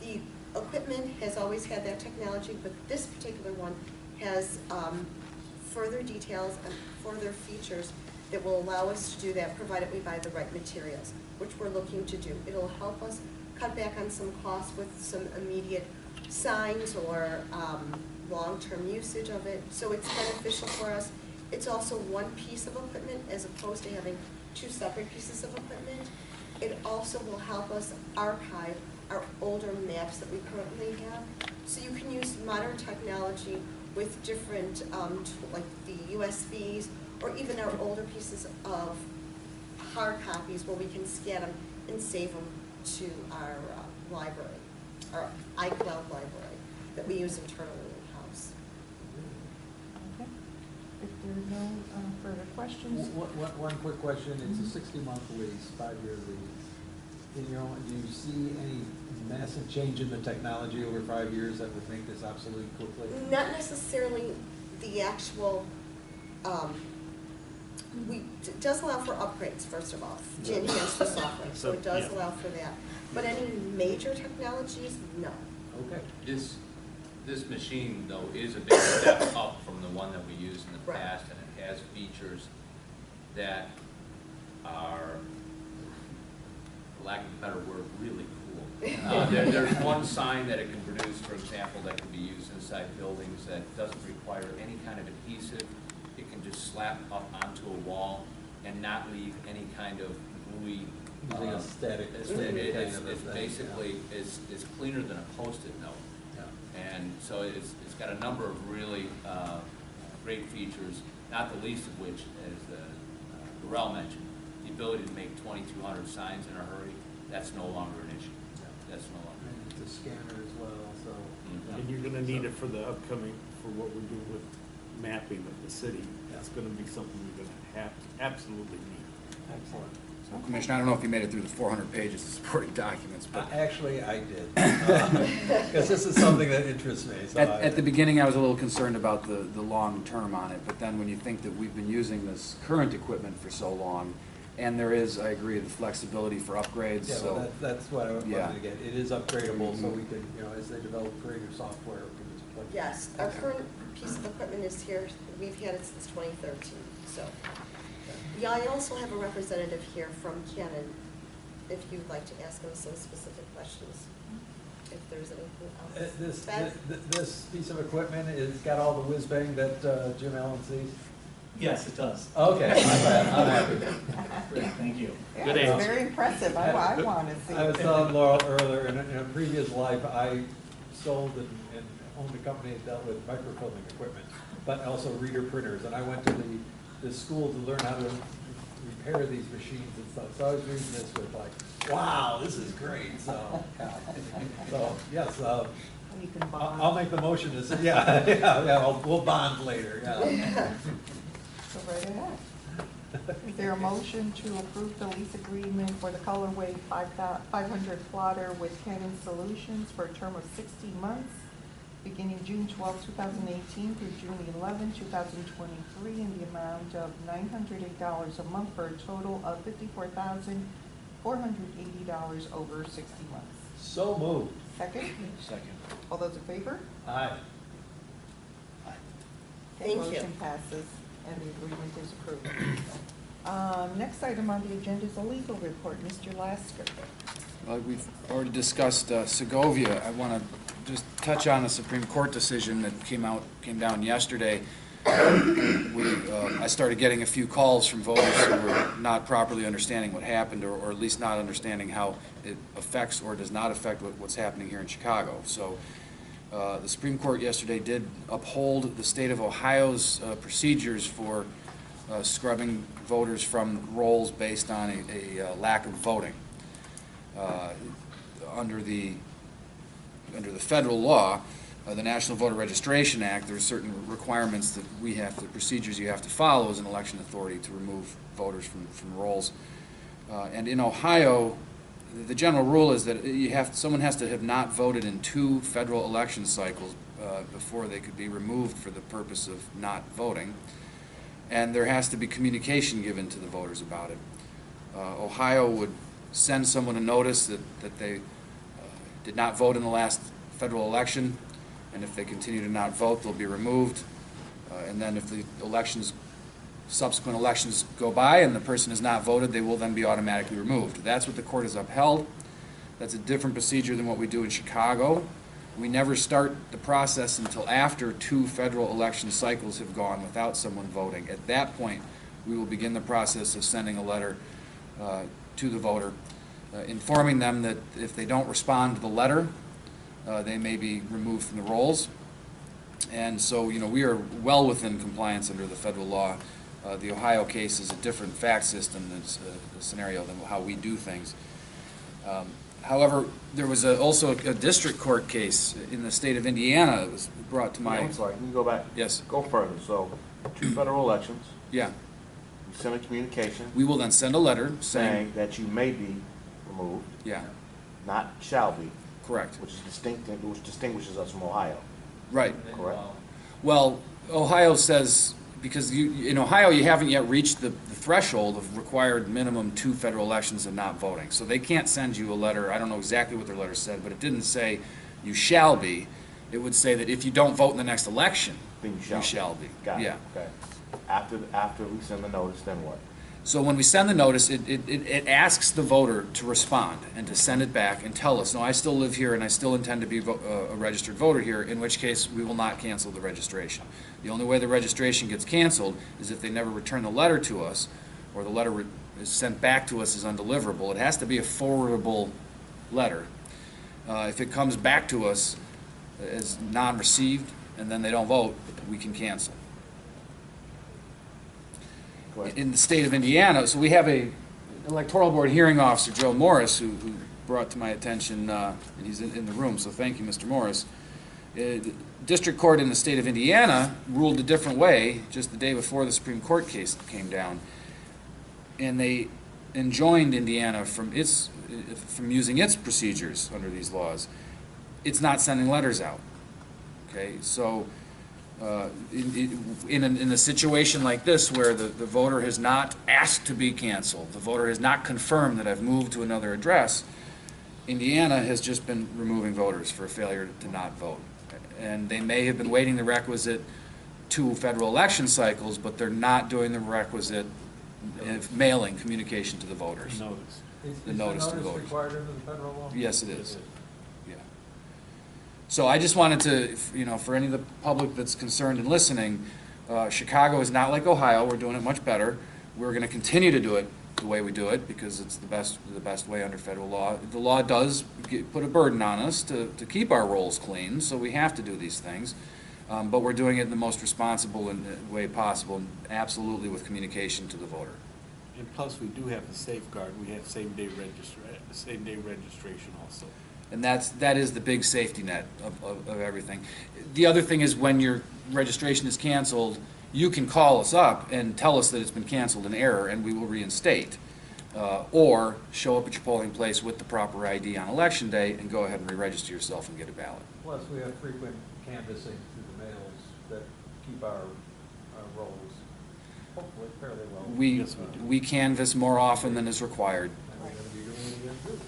the equipment has always had that technology, but this particular one has further details and further features that will allow us to do that, provided we buy the right materials, which we're looking to do. It'll help us cut back on some costs with some immediate signs or long-term usage of it. So it's beneficial for us. It's also one piece of equipment as opposed to having two separate pieces of equipment. It also will help us archive our older maps that we currently have. So you can use modern technology with different, like the USBs, or even our older pieces of hard copies where we can scan them and save them to our library, our iCloud library that we use internally in-house. Okay. If there are no further questions. One quick question, it's a 60-month lease, 5-year lease. Do you see any massive change in the technology over 5 years that would make this obsolete quickly? Not necessarily the actual, it does allow for upgrades, first of all, to enhance the software, so it does allow for that. But any major technologies, no. Okay. This machine, though, is a big step up from the one that we used in the Right. past, and it has features that are, for lack of a better word, really cool. There's one sign that it can produce, for example, that can be used inside buildings that doesn't require any kind of adhesive. It can just slap up onto a wall and not leave any kind of gluey. Using a static. It's basically is cleaner than a Post-it note. Yeah. And so it's got a number of really great features, not the least of which, as Darrell mentioned, the ability to make 2,200 signs in a hurry. That's no longer an issue. That's no longer an issue. It's a scanner as well, so. And you're gonna need it for the upcoming, for what we're doing with mapping of the city. That's gonna be something you're gonna have, absolutely need. Excellent. So, Commissioner, I don't know if you made it through the 400 pages of supporting documents, but Actually, I did, because this is something that interests me. So at the beginning, I was a little concerned about the long term on it, but then when you think that we've been using this current equipment for so long, and there is, I agree, the flexibility for upgrades, Yeah, so. well, that's what I wanted Yeah. to get. It is upgradable, so we can, as they develop greater software, we can just plug it in. Yes, our current piece of equipment is here. We've had it since 2013, so. Yeah, I also have a representative here from Canon, if you'd like to ask them some specific questions, if there's anything else. This piece of equipment has got all the whiz bang that Jim Allen sees? Yes, it does. Okay, I'm happy. Great, thank you. Yeah, Good it's answer. very impressive. I want to see I was it. telling Laurel earlier, in a previous life, I sold and owned a company that dealt with microfilming equipment, but also reader printers. And I went to the school to learn how to repair these machines and stuff. So I was reading this with like, wow, this is great, so, yeah. So, yes, You can bond. I'll make the motion to say, yeah, we'll bond later, yeah. Go right ahead. Is there a motion to approve the lease agreement for the Colorway 500 plotter with Canon Solutions for a term of 60 months, beginning June 12, 2018 through June 11, 2023, in the amount of $908 a month for a total of $54,480 over 60 months? So moved. Second? Second. All those in favor? Aye. Okay, Thank you. motion passes and the agreement is approved. Next item on the agenda is a legal report. Mr. Lasker. We've already discussed Segovia. I want to just touch on a Supreme Court decision that came down yesterday. I started getting a few calls from voters who were not properly understanding what happened, or at least not understanding how it affects or does not affect what's happening here in Chicago. So the Supreme Court yesterday did uphold the state of Ohio's procedures for scrubbing voters from rolls based on a lack of voting. Under the federal law, the National Voter Registration Act, there are certain requirements that the procedures you have to follow as an election authority to remove voters from rolls. And in Ohio, the general rule is that someone has to have not voted in 2 federal election cycles before they could be removed for the purpose of not voting. And there has to be communication given to the voters about it. Ohio would send someone a notice that they did not vote in the last federal election, and if they continue to not vote, they'll be removed. And then if the subsequent elections go by and the person has not voted, they will then be automatically removed. That's what the court has upheld. That's a different procedure than what we do in Chicago. We never start the process until after 2 federal election cycles have gone without someone voting. At that point, we will begin the process of sending a letter to the voter, informing them that if they don't respond to the letter, they may be removed from the rolls. And so, we are well within compliance under the federal law. The Ohio case is a different fact system, it's a scenario than how we do things. However, there was also a district court case in the state of Indiana that was brought to my... I'm sorry, can you go back? Yes. Go further. So, 2 federal elections, Yeah. you send a communication We will then send a letter saying saying... that you may be removed, Yeah, not shall be, correct. which distinguishes us from Ohio, Right. correct? Well, Ohio says, because in Ohio you haven't yet reached the threshold of required minimum 2 federal elections of not voting. So they can't send you a letter. I don't know exactly what their letter said, but it didn't say you shall be. It would say that if you don't vote in the next election, Then you shall be. Got it, Yeah. okay. After we send the notice, then what? So when we send the notice, it asks the voter to respond and to send it back and tell us, no, I still live here and I still intend to be a registered voter here, in which case we will not cancel the registration. The only way the registration gets canceled is if they never return the letter to us, or the letter is sent back to us as undeliverable. It has to be a forwardable letter. If it comes back to us as non-received and then they don't vote, we can cancel. In the state of Indiana, so we have a electoral board hearing officer, Joe Morris, who brought to my attention, and he's in the room, so thank you, Mr. Morris. The district court in the state of Indiana ruled a different way just the day before the Supreme Court case came down, and they enjoined Indiana from using its procedures under these laws. It's not sending letters out. Okay, so in a situation like this where the voter has not asked to be canceled, the voter has not confirmed that I've moved to another address, Indiana has just been removing voters for a failure to not vote. And they may have been waiting the requisite 2 federal election cycles, but they're not doing the requisite mailing communication to the voters. Notice. Is The the notice notice to voters. required under the federal law? Yes, it is. Yeah. So I just wanted to, for any of the public that's concerned and listening, Chicago is not like Ohio. We're doing it much better. We're going to continue to do it the way we do it because it's the best way under federal law. The law does put a burden on us to keep our rolls clean, so we have to do these things. But we're doing it in the most responsible way possible, and absolutely with communication to the voter. And plus, we do have a safeguard, we have same-day registration also. And that is the big safety net of everything. The other thing is when your registration is canceled, you can call us up and tell us that it's been canceled in error, and we will reinstate. Or show up at your polling place with the proper ID on election day and go ahead and re-register yourself and get a ballot. Plus, we have frequent canvassing through the mails that keep our rolls hopefully fairly well. Yes, we do. We canvass more often than is required. And we're gonna be doing it again too.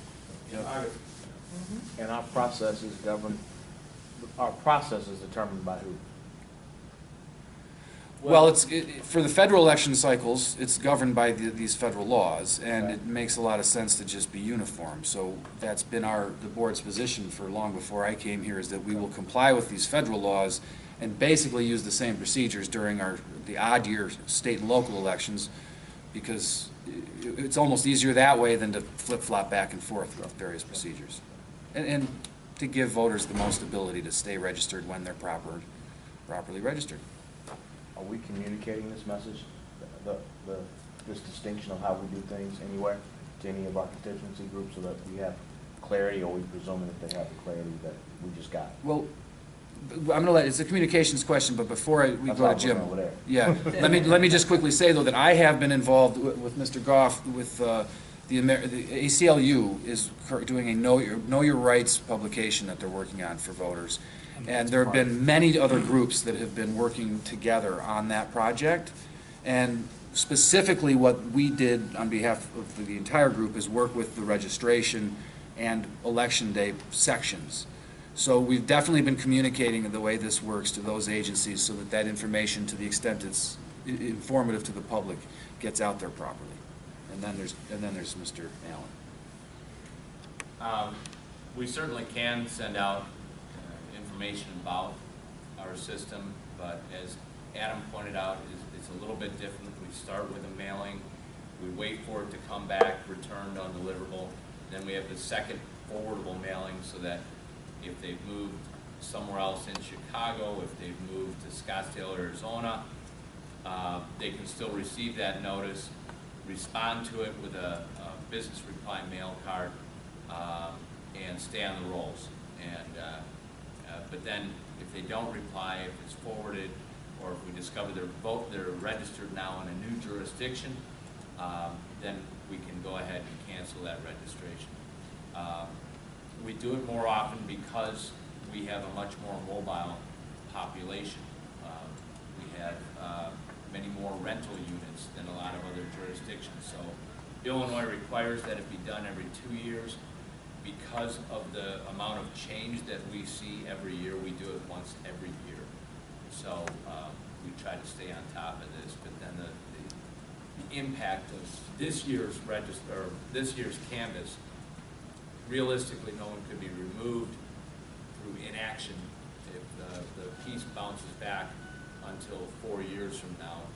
Yep. Mhm. And our process is determined by who? Well, for the federal election cycles, it's governed by these federal laws, and Right. it makes a lot of sense to just be uniform. So that's been the board's position for long before I came here, is that we will comply with these federal laws and basically use the same procedures during the odd year state and local elections, because it's almost easier that way than to flip-flop back and forth with various procedures. And to give voters the most ability to stay registered when they're properly registered. Are we communicating this message, this distinction of how we do things anywhere to any of our constituency groups so that we have clarity, or are we presuming that they have the clarity that we just got? Well, I'm gonna it's a communications question, but before we That's go why to I'm Jim. looking over there. Yeah, let me just quickly say, though, that I have been involved with Mr. Gough with the ACLU is doing a Know Your Rights publication that they're working on for voters. And there have been many other groups that have been working together on that project. And specifically what we did on behalf of the entire group is work with the registration and election day sections. So we've definitely been communicating the way this works to those agencies so that that information, to the extent it's informative to the public, gets out there properly. And then there's Mr. Allen. We certainly can send out information about our system, but as Adam pointed out, it's a little bit different. We start with a mailing, we wait for it to come back, returned undeliverable, then we have the second forwardable mailing so that if they've moved somewhere else in Chicago, if they've moved to Scottsdale, Arizona, they can still receive that notice, respond to it with a business reply mail card, and stay on the rolls. But then if they don't reply, if it's forwarded, or if we discover they're registered now in a new jurisdiction, then we can go ahead and cancel that registration. We do it more often because we have a much more mobile population. We have many more rental units than a lot of other jurisdictions. So Illinois requires that it be done every 2 years. Because of the amount of change that we see every year, we do it once every year. So we try to stay on top of this, but then the impact of this year's canvass, realistically, no one could be removed through inaction if the piece bounces back until 4 years from now,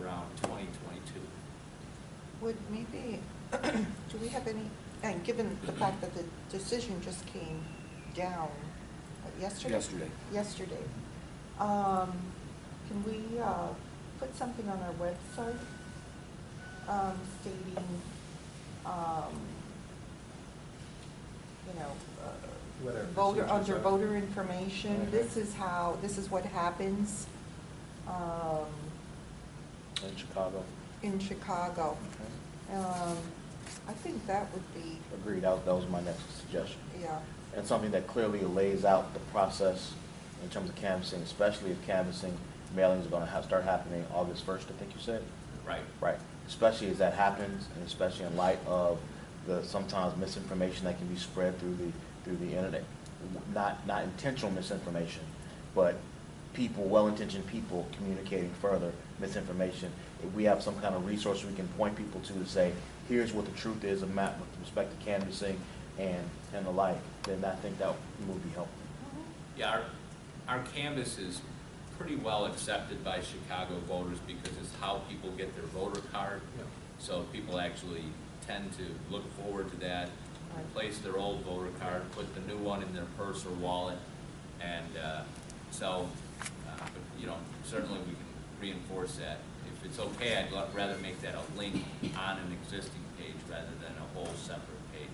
around 2022. Would maybe, do we have any, and given the fact that the decision just came down yesterday? Yesterday. Can we put something on our website stating, Whatever voter, procedures under are. voter information, this is what happens In Chicago? in Chicago. Okay. I think that would be, Agreed, that was my next suggestion. yeah. And something that clearly lays out the process in terms of canvassing, especially if canvassing mailings are gonna start happening August 1st, I think you said? Right. Right, especially as that happens, and especially in light of the sometimes misinformation that can be spread through the internet. Not intentional misinformation, but well-intentioned people communicating further misinformation. If we have some kind of resource we can point people to say, here's what the truth is with respect to canvassing and the like, then I think that would be helpful. Yeah, our canvas is pretty well accepted by Chicago voters because it's how people get their voter card. Yeah. So people actually tend to look forward to that, replace their old voter card, put the new one in their purse or wallet, and certainly we can reinforce that. if it's okay, I'd rather make that a link on an existing page rather than a whole separate page.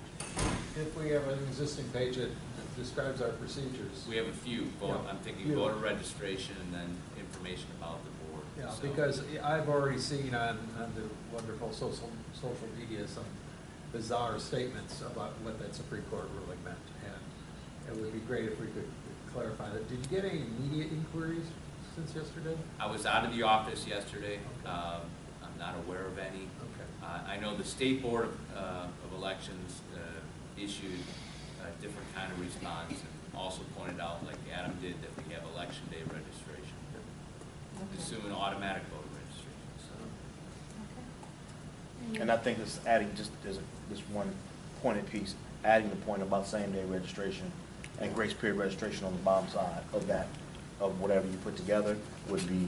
If we have an existing page that describes our procedures. We have a few, Yeah. I'm thinking Few. voter registration and then information about the board. Yeah, So- because I've already seen on the wonderful social media some bizarre statements about what that Supreme Court ruling meant. And it would be great if we could clarify that. Did you get any immediate inquiries since yesterday? I was out of the office yesterday. Okay. I'm not aware of any. Okay. I know the State Board of Elections issued a different kind of response and also pointed out, like Adam did, that we have Election Day registration. Assuming automatic voter registration, so. And I think it's adding just, there's this one pointed piece, adding the point about same-day registration and grace period registration on the bottom side of that, of whatever you put together would be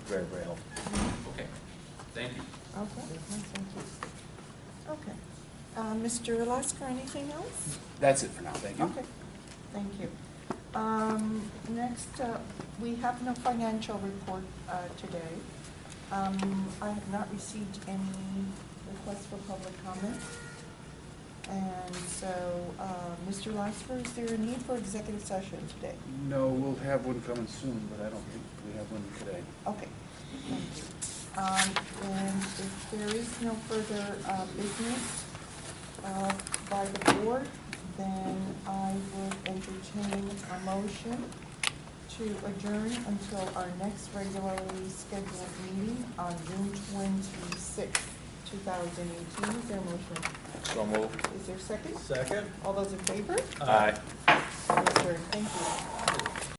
very, very helpful. Okay, thank you. Okay, thank you. Okay. Mr. Lasker, anything else? That's it for now, thank you. Okay, thank you. Next, we have no financial report today. I have not received any requests for public comment. And so, Mr. Lasker, is there a need for executive session today? No, we'll have one coming soon, but I don't think we have one today. Okay, thank you. And if there is no further business by the board, then I would entertain a motion to adjourn until our next regularly scheduled meeting on June 26th, 2018. Is there a motion? So moved. Is there a second? Second? All those in favor? Aye. Adjourned. Thank you.